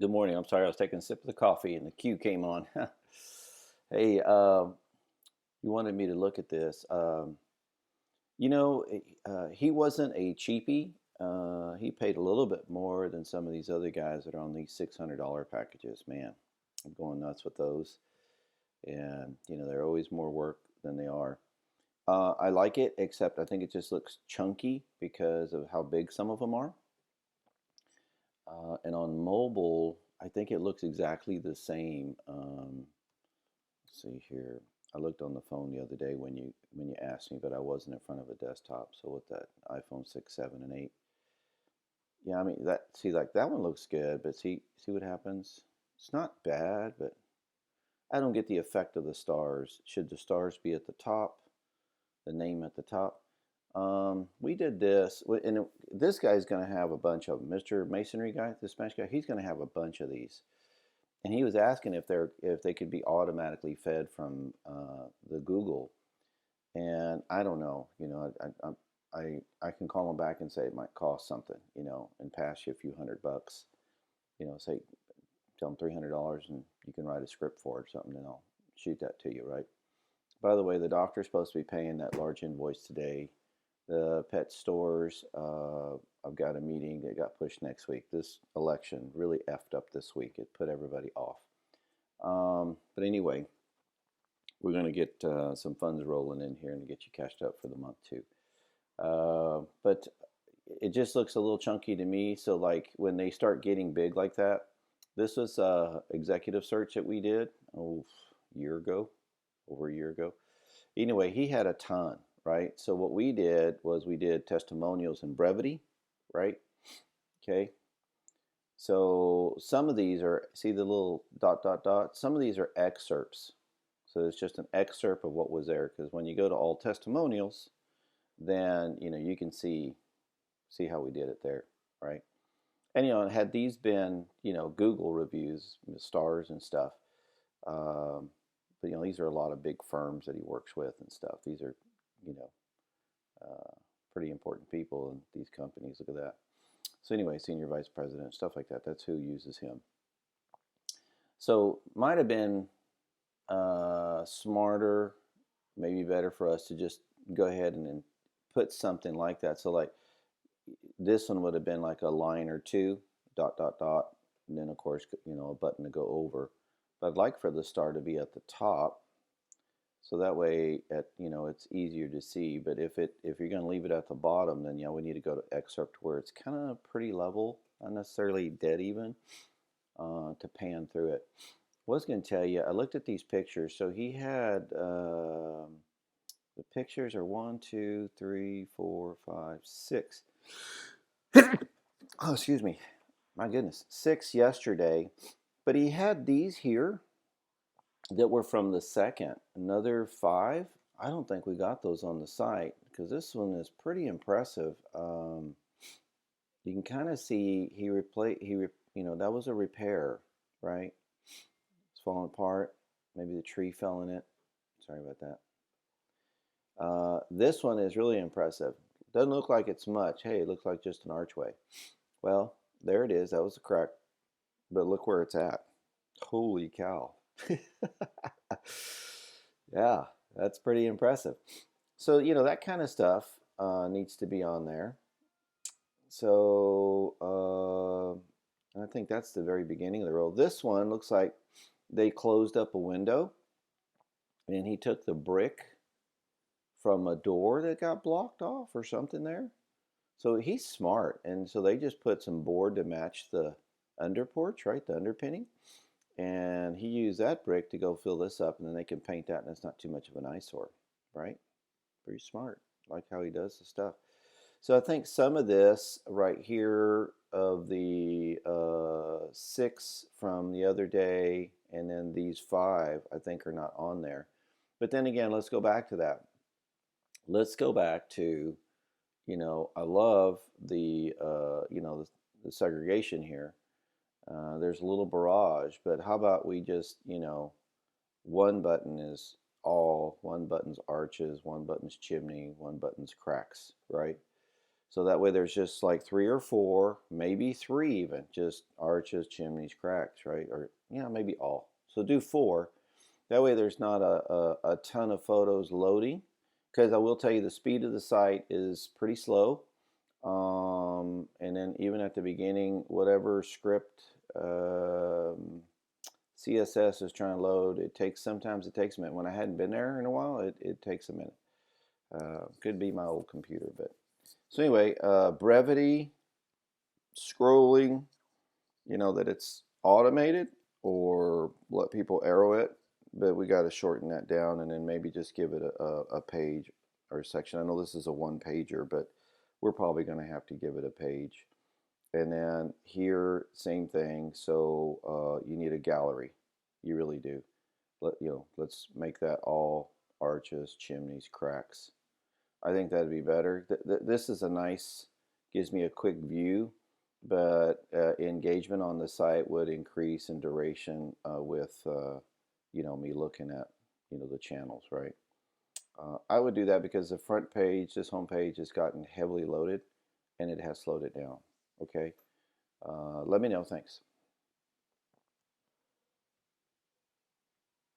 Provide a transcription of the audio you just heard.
Good morning. I'm sorry, I was taking a sip of the coffee and the cue came on. Hey, you wanted me to look at this. He wasn't a cheapie. He paid a little bit more than some of these other guys that are on these $600 packages. Man, I'm going nuts with those. And, they're always more work than they are. I like it, except I think it just looks chunky because of how big some of them are. And on mobile, I think it looks exactly the same. Let's see here. I looked on the phone the other day when you asked me, but I wasn't in front of a desktop. So with that iPhone 6, 7, and 8, yeah, I mean like that one looks good, but see what happens. It's not bad, but I don't get the effect of the stars. Should the stars be at the top, the name at the top? We did this, and this guy's going to have a bunch of them. Mr. Masonry guy, the Spanish guy, he's going to have a bunch of these. And he was asking if they could be automatically fed from the Google, and I don't know. I can call him back and say it might cost something, and pass you a few $100. Say tell him $300 and you can write a script for it or something, and I'll shoot that to you, right? By the way, the doctor's supposed to be paying that large invoice today. The pet stores, I've got a meeting that got pushed next week. This election really effed up this week. It put everybody off. But anyway, we're going to get some funds rolling in here and get you cashed up for the month too. But it just looks a little chunky to me. So like when they start getting big like that, this was a executive search that we did a year ago, over a year ago. Anyway, he had a ton, right? So what we did was we did testimonials and brevity, right? Okay. So some of these are, see the little dot, dot, dot? Some of these are excerpts. So it's just an excerpt of what was there. Because when you go to all testimonials, then, you can see how we did it there, right? And, had these been, Google reviews, stars and stuff, but, these are a lot of big firms that he works with and stuff. These are, you know, pretty important people in these companies. Look at that. So anyway, senior vice president, stuff like that. That's who uses him. So might have been smarter, maybe better for us to just go ahead and put something like that. So like this one would have been like a line or two, dot, dot, dot, and then of course, a button to go over. But I'd like for the star to be at the top, so that way it's easier to see. But if you're going to leave it at the bottom, then we need to go to excerpt where it's kind of pretty level, not necessarily dead even, to pan through it. I was going to tell you, I looked at these pictures. So he had the pictures are one, two, three, four, five, six. Oh, excuse me. My goodness, six yesterday. But he had these here that were from the second. Another five. I don't think we got those on the site because this one is pretty impressive. You can kind of see he replaced. That was a repair, right? It's falling apart. Maybe the tree fell in it. Sorry about that. This one is really impressive. Doesn't look like it's much. Hey, it looks like just an archway. Well, there it is. That was the crack. But look where it's at. Holy cow. Yeah, that's pretty impressive. So, that kind of stuff needs to be on there. So, I think that's the very beginning of the roll. This one looks like they closed up a window and he took the brick from a door that got blocked off or something there. So he's smart. And so they just put some board to match the underporch, right? The underpinning. And he used that brick to go fill this up, and then they can paint that, and it's not too much of an eyesore, right? Pretty smart. Like how he does the stuff. So I think some of this right here of the six from the other day, and then these five, I think are not on there. But then again, let's go back to that. Let's go back to, I love the segregation here. There's a little barrage, but how about we just, one button is all, one button's arches, one button's chimney, one button's cracks, right? So that way there's just like 3 or 4, maybe 3 even, just arches, chimneys, cracks, right? Or, yeah, maybe all. So do 4. That way there's not a ton of photos loading, because I will tell you the speed of the site is pretty slow. And then even at the beginning, whatever script CSS is trying to load, sometimes it takes a minute. When I hadn't been there in a while, it takes a minute. Could be my old computer, but so anyway, brevity, scrolling, that it's automated or let people arrow it, but we got to shorten that down and then maybe just give it a page or a section. I know this is a one pager, but we're probably going to have to give it a page. And then here, same thing. So you need a gallery. You really do. Let's make that all arches, chimneys, cracks. I think that'd be better. This is gives me a quick view, but engagement on the site would increase in duration with me looking at the channels, right? I would do that because the front page, this home page, has gotten heavily loaded, and it has slowed it down. Okay, let me know. Thanks.